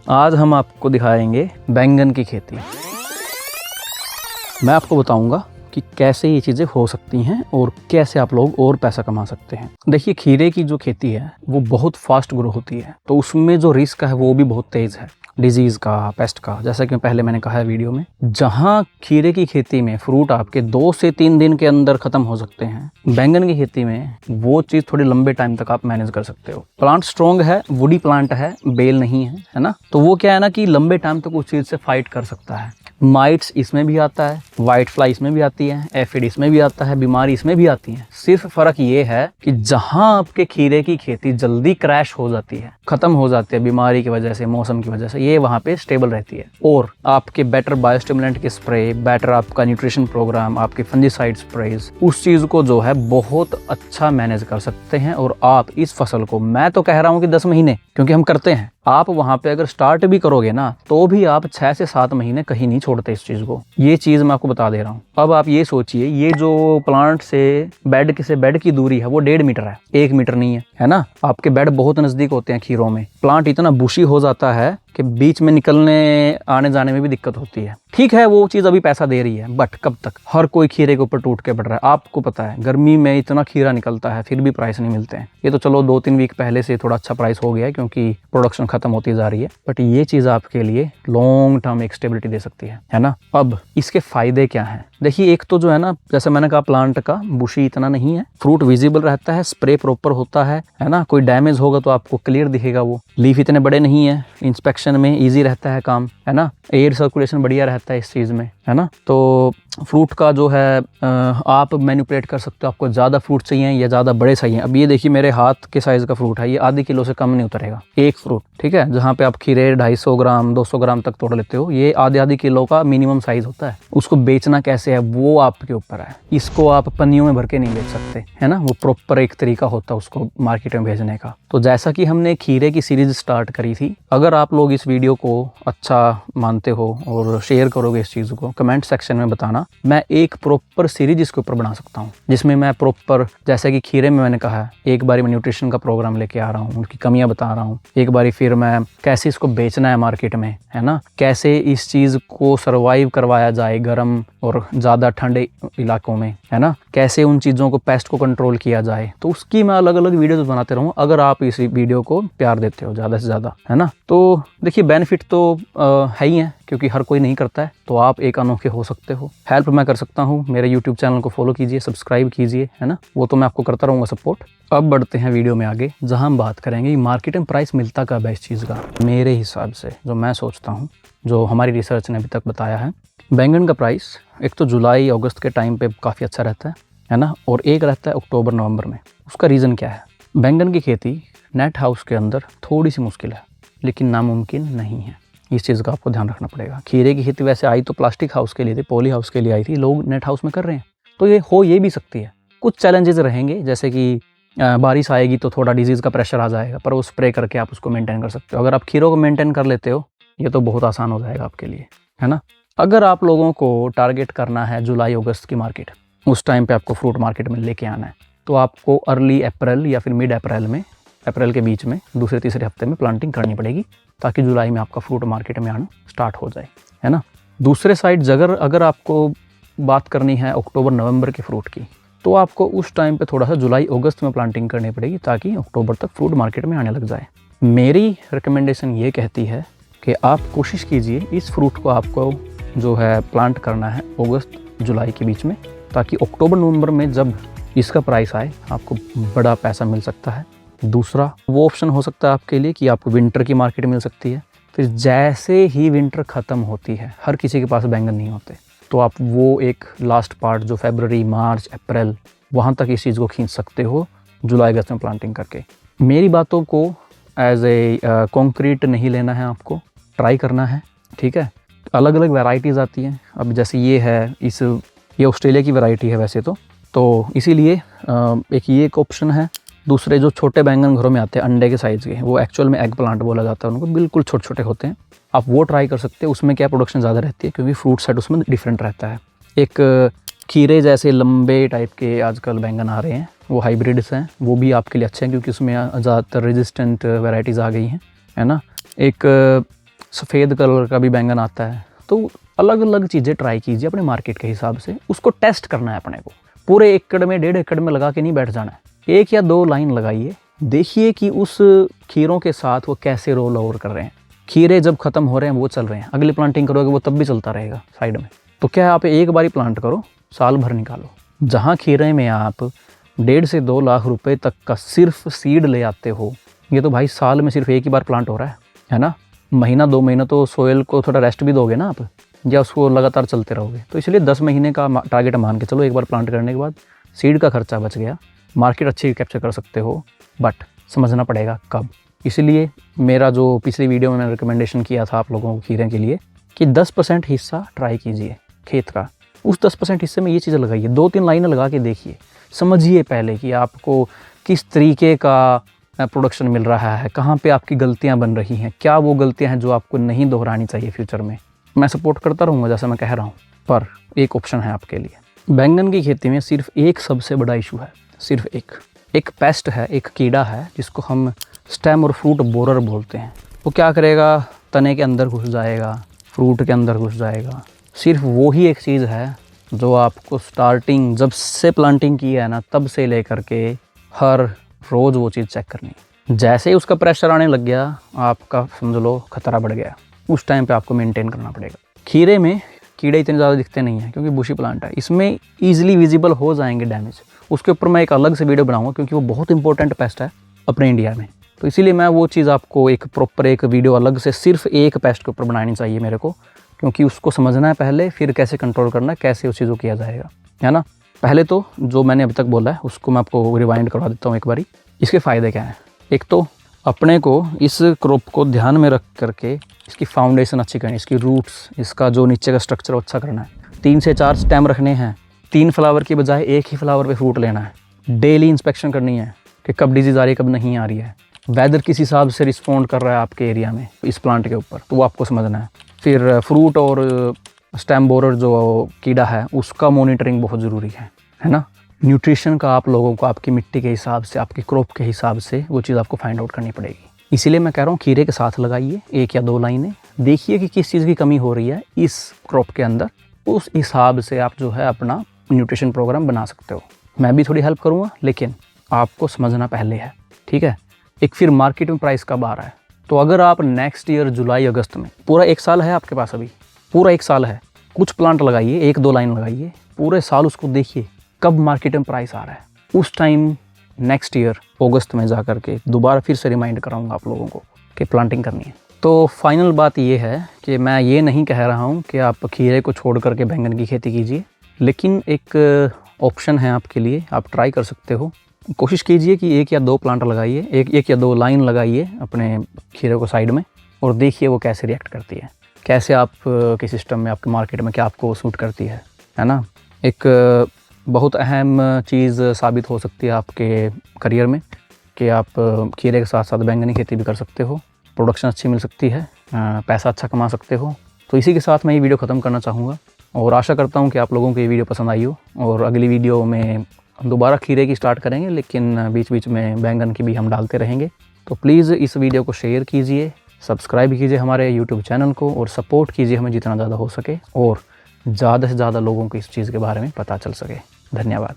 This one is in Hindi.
आज हम आपको दिखाएंगे बैंगन की खेती। मैं आपको बताऊंगा कि कैसे ये चीज़ें हो सकती हैं और कैसे आप लोग और पैसा कमा सकते हैं। देखिए, खीरे की जो खेती है वो बहुत फास्ट ग्रो होती है, तो उसमें जो रिस्क है वो भी बहुत तेज़ है, डिजीज़ का, पेस्ट का। जैसा कि पहले मैंने कहा है वीडियो में, जहाँ खीरे की खेती में फ्रूट आपके 2 से 3 दिन के अंदर ख़त्म हो सकते हैं, बैंगन की खेती में वो चीज़ थोड़ी लंबे टाइम तक आप मैनेज कर सकते हो। प्लांट स्ट्रॉन्ग है, वुडी प्लांट है, बेल नहीं है ना, तो वो क्या है ना कि लंबे टाइम तक उस चीज़ से फाइट कर सकता है। माइट्स इसमें भी आता है, वाइट फ्लाई इसमें भी आती है, एफिड इसमें भी आता है, बीमारी इसमें भी आती है। सिर्फ फ़र्क ये है कि जहाँ आपके खीरे की खेती जल्दी क्रैश हो जाती है, ख़त्म हो जाती है बीमारी की वजह से, मौसम की वजह से, ये वहाँ पे स्टेबल रहती है। और आपके बेटर बायोस्टिमुलेंट के स्प्रे, बेटर आपका न्यूट्रिशन प्रोग्राम, आपके फंजीसाइड स्प्रेज, उस चीज़ को जो है बहुत अच्छा मैनेज कर सकते हैं। और आप इस फसल को, मैं तो कह रहा हूँ कि 10 महीने, क्योंकि हम करते हैं, आप वहाँ पे अगर स्टार्ट भी करोगे ना तो भी आप 6 से 7 महीने कहीं नहीं छोड़ते इस चीज़ को। ये चीज़ मैं आपको बता दे रहा हूँ। अब आप ये सोचिए, ये जो प्लांट से बेड की दूरी है वो 1.5 मीटर है, 1 मीटर नहीं है ना। आपके बेड बहुत नज़दीक होते हैं खीरों में। प्लांट इतना बुशी हो जाता है कि बीच में निकलने आने जाने में भी दिक्कत होती है। ठीक है, वो चीज़ अभी पैसा दे रही है, बट कब तक? हर कोई खीरे के ऊपर टूट के बढ़ रहा है। आपको पता है गर्मी में इतना खीरा निकलता है, फिर भी प्राइस नहीं मिलते हैं। ये तो चलो 2-3 वीक पहले से थोड़ा अच्छा प्राइस हो गया है, क्योंकि प्रोडक्शन खत्म होती जा रही है, बट ये चीज़ आपके लिए लॉन्ग टर्म एक स्टेबिलिटी दे सकती है ना। अब इसके फायदे क्या हैं? देखिए, एक तो जो है ना, जैसे मैंने कहा, प्लांट का बुशी इतना नहीं है, फ्रूट विजिबल रहता है, स्प्रे प्रॉपर होता है ना। कोई डैमेज होगा तो आपको क्लियर दिखेगा। वो लीफ इतने बड़े नहीं है, इंस्पेक्शन में ईजी रहता है काम, है ना। एयर सर्कुलेशन बढ़िया रहता है इस चीज़ में, है ना। तो फ्रूट का जो है आप मैनिपुलेट कर सकते हो, आपको ज़्यादा फ्रूट चाहिए या ज़्यादा बड़े चाहिए। अब ये देखिए, मेरे हाथ के साइज़ का फ्रूट है, ये आधे किलो से कम नहीं उतरेगा एक फ्रूट, ठीक है। जहाँ पे आप खीरे 250 ग्राम 200 ग्राम तक तोड़ लेते हो, ये आधे किलो का मिनिमम साइज़ होता है। उसको बेचना कैसे है वो आपके ऊपर है। इसको आप पन्नियों में भर के नहीं बेच सकते, है ना। वो प्रॉपर एक तरीका होता है उसको मार्केट में भेजने का। तो जैसा कि हमने खीरे की सीरीज स्टार्ट करी थी, अगर आप लोग इस वीडियो को अच्छा मानते हो और शेयर करोगे इस चीज़ को, कमेंट सेक्शन में बताना, मैं एक प्रॉपर सीरीज इसके ऊपर बना सकता हूँ, जिसमें मैं प्रॉपर, जैसे कि खीरे में मैंने कहा, एक बारी मैं न्यूट्रिशन का प्रोग्राम लेके आ रहा हूँ, उनकी कमियां बता रहा हूँ, एक बारी फिर मैं कैसे इसको बेचना है मार्केट में, है ना, कैसे इस चीज़ को सर्वाइव करवाया जाए गर्म और ज़्यादा ठंडे इलाकों में, है ना, कैसे उन चीज़ों को, पेस्ट को कंट्रोल किया जाए। तो उसकी मैं अलग अलग वीडियोस बनाते रहूँ, अगर आप इस वीडियो को प्यार देते हो ज़्यादा से ज़्यादा, है ना। तो देखिए, बेनिफिट तो है ही है, क्योंकि हर कोई नहीं करता है, तो आप एक अनोखे हो सकते हो। हेल्प मैं कर सकता हूँ, मेरे यूट्यूब चैनल को फॉलो कीजिए, सब्सक्राइब कीजिए, है ना, वो तो मैं आपको करता रहूँगा सपोर्ट। अब बढ़ते हैं वीडियो में आगे, जहाँ हम बात करेंगे मार्केट में प्राइस मिलता कब है इस चीज़ का। मेरे हिसाब से जो मैं सोचता हूँ, जो हमारी रिसर्च ने अभी तक बताया है, बैंगन का प्राइस एक तो जुलाई अगस्त के टाइम पे काफ़ी अच्छा रहता है ना, और एक रहता है अक्टूबर नवंबर में। उसका रीज़न क्या है? बैंगन की खेती नेट हाउस के अंदर थोड़ी सी मुश्किल है, लेकिन नामुमकिन नहीं है। इस चीज़ का आपको ध्यान रखना पड़ेगा। खीरे की खेती वैसे आई तो प्लास्टिक हाउस के लिए थी, पॉली हाउस के लिए आई थी, लोग नेट हाउस में कर रहे हैं, तो ये भी सकती है। कुछ चैलेंजेस रहेंगे, जैसे कि बारिश आएगी तो थोड़ा डिजीज़ का प्रेशर आ जाएगा, पर वो स्प्रे करके आप उसको मेंटेन कर सकते हो। अगर आप खीरों को मेंटेन कर लेते हो, ये तो बहुत आसान हो जाएगा आपके लिए, है ना। अगर आप लोगों को टारगेट करना है जुलाई अगस्त की मार्केट, उस टाइम पे आपको फ्रूट मार्केट में लेके आना है, तो आपको अर्ली अप्रैल या फिर मिड अप्रैल में, अप्रैल के बीच में दूसरे तीसरे हफ्ते में प्लांटिंग करनी पड़ेगी, ताकि जुलाई में आपका फ्रूट मार्केट में आना स्टार्ट हो जाए, है ना। दूसरे साइड अगर आपको बात करनी है अक्टूबर नवंबर के फ्रूट की, तो आपको उस टाइम पे थोड़ा सा जुलाई अगस्त में प्लांटिंग करनी पड़ेगी, ताकि अक्टूबर तक फ्रूट मार्केट में आने लग जाए। मेरी रिकमेंडेशन ये कहती है कि आप कोशिश कीजिए इस फ्रूट को आपको जो है प्लांट करना है अगस्त जुलाई के बीच में, ताकि अक्टूबर नवंबर में जब इसका प्राइस आए आपको बड़ा पैसा मिल सकता है। दूसरा वो ऑप्शन हो सकता है आपके लिए कि आपको विंटर की मार्केट मिल सकती है। फिर जैसे ही विंटर ख़त्म होती है, हर किसी के पास बैंगन नहीं होते, तो आप वो एक लास्ट पार्ट जो फरवरी मार्च अप्रैल, वहाँ तक इस चीज़ को खींच सकते हो जुलाई अगस्त में प्लांटिंग करके। मेरी बातों को एज ए कॉन्क्रीट नहीं लेना है, आपको ट्राई करना है, ठीक है। अलग अलग वैरायटीज़ आती हैं। अब जैसे ये है, ये ऑस्ट्रेलिया की वैरायटी है वैसे तो इसीलिए एक ऑप्शन है। दूसरे जो छोटे बैंगन घरों में आते हैं अंडे के साइज़ के, वो एक्चुअल में एग प्लांट बोला जाता है उनको, बिल्कुल छोटे छोटे होते हैं, आप वो ट्राई कर सकते हैं। उसमें क्या प्रोडक्शन ज़्यादा रहती है, क्योंकि फ्रूट सेट उसमें डिफरेंट रहता है। एक खीरे जैसे लंबे टाइप के आजकल बैंगन आ रहे हैं, वो हाइब्रिड्स हैं, वो भी आपके लिए अच्छे हैं, क्योंकि उसमें ज़्यादातर रेजिस्टेंट वैरायटीज़ आ गई हैं, है ना। एक सफ़ेद कलर का भी बैंगन आता है। तो अलग अलग चीज़ें ट्राई कीजिए अपने मार्केट के हिसाब से, उसको टेस्ट करना है अपने को। पूरे एकड़ में 1.5 एकड़ में लगा के नहीं बैठ जाना है। 1 या 2 लाइन लगाइए, देखिए कि उस खीरों के साथ वो कैसे रोल ओवर कर रहे हैं। खीरे जब खत्म हो रहे हैं वो चल रहे हैं, अगली प्लांटिंग करोगे वो तब भी चलता रहेगा साइड में। तो क्या आप एक बार ही प्लांट करो, साल भर निकालो। जहाँ खीरे में आप 1.5 से 2 लाख रुपए तक का सिर्फ सीड ले आते हो, ये तो भाई साल में सिर्फ एक ही बार प्लांट हो रहा है ना। महीना 2 महीना तो सोयल को थोड़ा रेस्ट भी दोगे ना आप, या उसको लगातार चलते रहोगे। तो इसलिए 10 महीने का टारगेट मान के चलो, एक बार प्लांट करने के बाद सीड का खर्चा बच गया, मार्केट अच्छी कैप्चर कर सकते हो, बट समझना पड़ेगा कब। इसलिए मेरा जो पिछली वीडियो में मैंने रिकमेंडेशन किया था आप लोगों को खीरे के लिए कि 10% हिस्सा ट्राई कीजिए खेत का, उस 10% हिस्से में ये चीज़ें लगाइए, 2-3 लाइनें लगा के देखिए, समझिए पहले कि आपको किस तरीके का प्रोडक्शन मिल रहा है, कहाँ पे आपकी गलतियाँ बन रही हैं, क्या वो गलतियाँ हैं जो आपको नहीं दोहरानी चाहिए फ्यूचर में। मैं सपोर्ट करता रहूँगा जैसा मैं कह रहा हूँ, पर एक ऑप्शन है आपके लिए। बैंगन की खेती में सिर्फ एक सबसे बड़ा इशू है, सिर्फ एक पेस्ट है, एक कीड़ा है जिसको हम स्टेम और फ्रूट बोरर बोलते हैं। वो क्या करेगा, तने के अंदर घुस जाएगा, फ्रूट के अंदर घुस जाएगा। सिर्फ वो ही एक चीज़ है जो आपको स्टार्टिंग जब से प्लांटिंग की है ना, तब से लेकर के हर रोज़ वो चीज़ चेक करनी है। जैसे ही उसका प्रेशर आने लग गया, आपका समझ लो खतरा बढ़ गया, उस टाइम पे आपको मेंटेन करना पड़ेगा। खीरे में कीड़े इतने ज़्यादा दिखते नहीं हैं क्योंकि बुशी प्लांट है, इसमें ईजिली विजिबल हो जाएंगे डैमेज। उसके ऊपर मैं एक अलग से वीडियो बनाऊंगा क्योंकि वो बहुत इंपॉर्टेंट पेस्ट है अपने इंडिया में। तो इसीलिए मैं वो चीज़ आपको एक प्रॉपर एक वीडियो अलग से सिर्फ एक पेस्ट के ऊपर बनानी चाहिए मेरे को, क्योंकि उसको समझना है पहले, फिर कैसे कंट्रोल करना है, कैसे उस चीज़ को किया जाएगा, है ना। पहले तो जो मैंने अभी तक बोला है उसको मैं आपको रिवाइंड करवा देता हूँ एक बारी। इसके फ़ायदे क्या हैं? एक तो अपने को इस क्रॉप को ध्यान में रख करके इसकी फाउंडेशन अच्छी करनी, इसकी रूट्स, इसका जो नीचे का स्ट्रक्चर अच्छा करना है। 3 से 4 स्टेम रखने हैं, 3 फ्लावर की बजाय एक ही फ्लावर पे फ्रूट लेना है। डेली इंस्पेक्शन करनी है कि कब डिजीज़ आ रही है, कब नहीं आ रही है। वेदर किस हिसाब से रिस्पॉन्ड कर रहा है आपके एरिया में इस प्लांट के ऊपर, तो वो आपको समझना है। फिर फ्रूट और स्टेम बोरर जो कीड़ा है उसका मॉनिटरिंग बहुत ज़रूरी है ना। न्यूट्रिशन का आप लोगों को आपकी मिट्टी के हिसाब से, आपकी क्रॉप के हिसाब से वो चीज़ आपको फाइंड आउट करनी पड़ेगी। इसीलिए मैं कह रहा हूँ खीरे के साथ लगाइए 1 या 2 लाइनें, देखिए कि किस चीज़ की कमी हो रही है इस क्रॉप के अंदर, उस हिसाब से आप जो है अपना न्यूट्रिशन प्रोग्राम बना सकते हो। मैं भी थोड़ी हेल्प करूँगा, लेकिन आपको समझना पहले है, ठीक है। एक फिर मार्केट में प्राइस कब आ रहा है, तो अगर आप नेक्स्ट ईयर जुलाई अगस्त में, पूरा 1 साल है आपके पास, अभी पूरा 1 साल है, कुछ प्लांट लगाइए, 1-2 लाइन लगाइए, पूरे साल उसको देखिए कब मार्केट में प्राइस आ रहा है। उस टाइम नेक्स्ट ईयर अगस्त में जा कर के दोबारा फिर से रिमाइंड कराऊंगा आप लोगों को कि प्लांटिंग करनी है। तो फाइनल बात ये है कि मैं ये नहीं कह रहा हूँ कि आप खीरे को छोड़ करके बैंगन की खेती कीजिए, लेकिन एक ऑप्शन है आपके लिए, आप ट्राई कर सकते हो। कोशिश कीजिए कि 1 या 2 प्लांट लगाइए, एक या 2 लाइन लगाइए अपने खीरे को साइड में, और देखिए वो कैसे रिएक्ट करती है, कैसे आप के सिस्टम में, आपके मार्केट में क्या आपको सूट करती है ना। एक बहुत अहम चीज़ साबित हो सकती है आपके करियर में कि आप खीरे के साथ साथ बैंगनी खेती भी कर सकते हो, प्रोडक्शन अच्छी मिल सकती है, पैसा अच्छा कमा सकते हो। तो इसी के साथ मैं ये वीडियो ख़त्म करना चाहूँगा और आशा करता हूँ कि आप लोगों को ये वीडियो पसंद आई हो, और अगली वीडियो में दोबारा खीरे की स्टार्ट करेंगे, लेकिन बीच बीच में बैंगन की भी हम डालते रहेंगे। तो प्लीज़ इस वीडियो को शेयर कीजिए, सब्सक्राइब कीजिए हमारे यूट्यूब चैनल को, और सपोर्ट कीजिए हमें जितना ज़्यादा हो सके, और ज़्यादा से ज़्यादा लोगों को इस चीज़ के बारे में पता चल सके। धन्यवाद।